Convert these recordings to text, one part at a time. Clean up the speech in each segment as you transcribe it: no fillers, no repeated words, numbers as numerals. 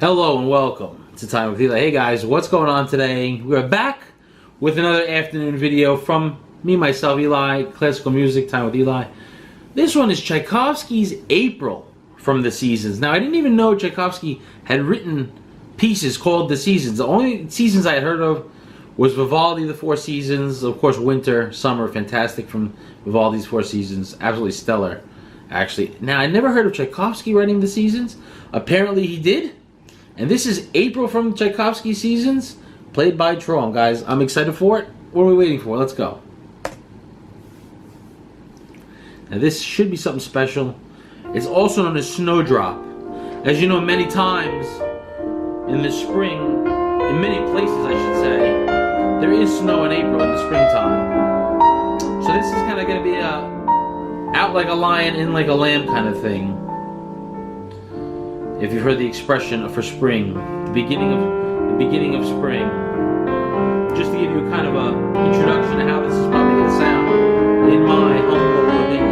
Hello and welcome to Time with Eli. Hey guys, what's going on today? We're back with another afternoon video from me, myself, Eli, Classical Music, Time with Eli. This one is Tchaikovsky's April from the Seasons. Now, I didn't even know Tchaikovsky had written pieces called the Seasons. The only seasons I had heard of was Vivaldi, the Four Seasons, of course, winter, summer, fantastic from Vivaldi's Four Seasons, absolutely stellar, actually. Now, I never heard of Tchaikovsky writing the Seasons. Apparently he did. And this is April from Tchaikovsky Seasons, played by Trom. Guys, I'm excited for it. What are we waiting for? Let's go. Now this should be something special. It's also known as Snowdrop. As you know, many times in the spring, in many places I should say, there is snow in April in the springtime. So this is kind of going to be a out like a lion, in like a lamb kind of thing. If you've heard the expression for spring, the beginning of spring, just to give you a kind of a introduction to how this is probably going to sound, in my humble opinion.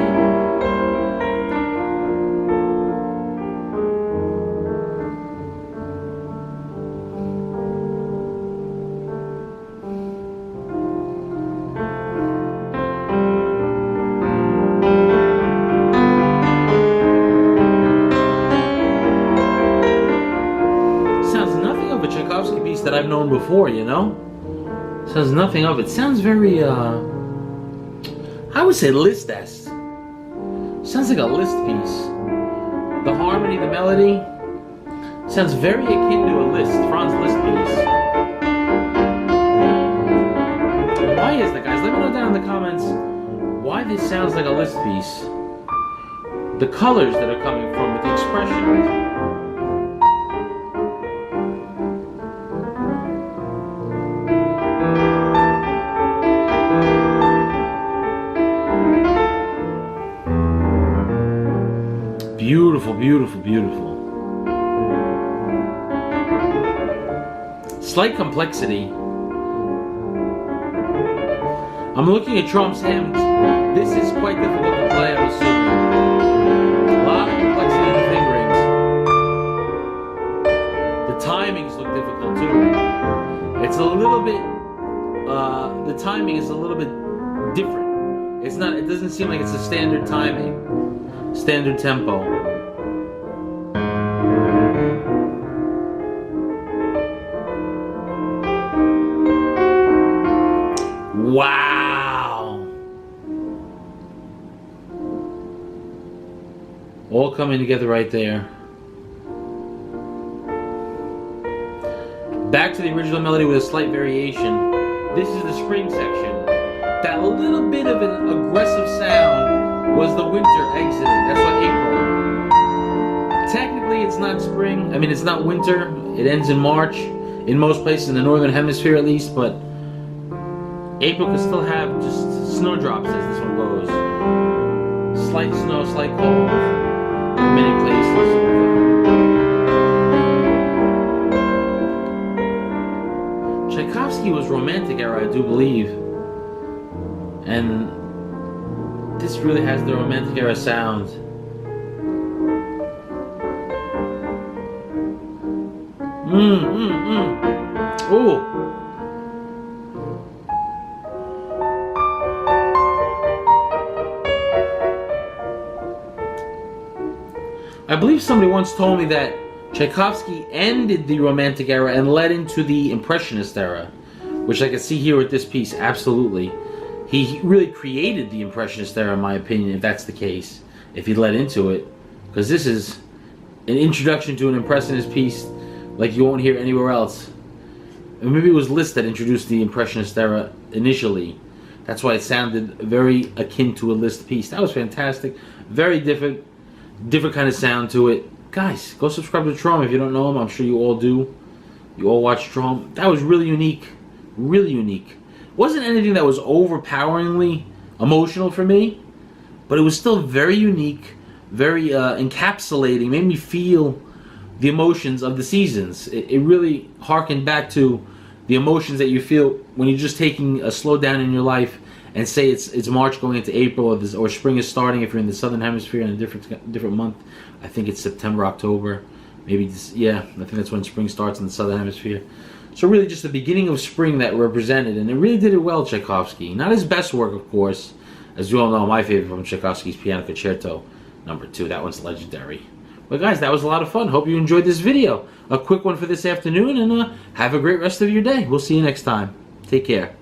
Tchaikovsky piece that I've known before, you know? Sounds nothing of it. Sounds very, I would say Liszt-esque. Sounds like a Liszt piece. The harmony, the melody, sounds very akin to a Liszt, Franz Liszt piece. Why is that, guys? Let me know down in the comments why this sounds like a Liszt piece. The colors that are coming from it, the expression. Beautiful, beautiful, beautiful. Slight complexity. I'm looking at Trom's hand. This is quite difficult to play, I'm assuming. A lot of complexity in the fingerings. The timings look difficult too. It's a little bit, the timing is a little bit different. It's not, it doesn't seem like it's a standard timing, standard tempo. Wow! All coming together right there. Back to the original melody with a slight variation. This is the spring section. That little bit of an aggressive sound was the winter exiting. That's what April. Technically, it's not spring. I mean, it's not winter. It ends in March, in most places in the northern hemisphere at least, but April can still have just snowdrops as this one goes. Slight snow, slight cold in many places. Tchaikovsky was Romantic era, I do believe. And this really has the Romantic era sound. Ooh. I believe somebody once told me that Tchaikovsky ended the Romantic era and led into the Impressionist era, which I can see here with this piece, absolutely. He really created the Impressionist era, in my opinion, if that's the case, if he led into it. Because this is an introduction to an Impressionist piece like you won't hear anywhere else. And maybe it was Liszt that introduced the Impressionist era initially. That's why it sounded very akin to a Liszt piece. That was fantastic. Very different kind of sound to it. Guys, go subscribe to Trom if you don't know him. I'm sure you all do. You all watch Trom. That was really unique. Really unique. Wasn't anything that was overpoweringly emotional for me, but it was still very unique, very encapsulating, made me feel the emotions of the seasons. It really harkened back to the emotions that you feel when you're just taking a slow down in your life and say it's March going into April, or spring is starting if you're in the southern hemisphere in a different month. I think it's September, October. Maybe, yeah, I think that's when spring starts in the southern hemisphere. So really just the beginning of spring that represented, and it really did it well, Tchaikovsky. Not his best work, of course. As you all know, my favorite from Tchaikovsky's Piano Concerto number 2. That one's legendary. But guys, that was a lot of fun. Hope you enjoyed this video. A quick one for this afternoon, and have a great rest of your day. We'll see you next time. Take care.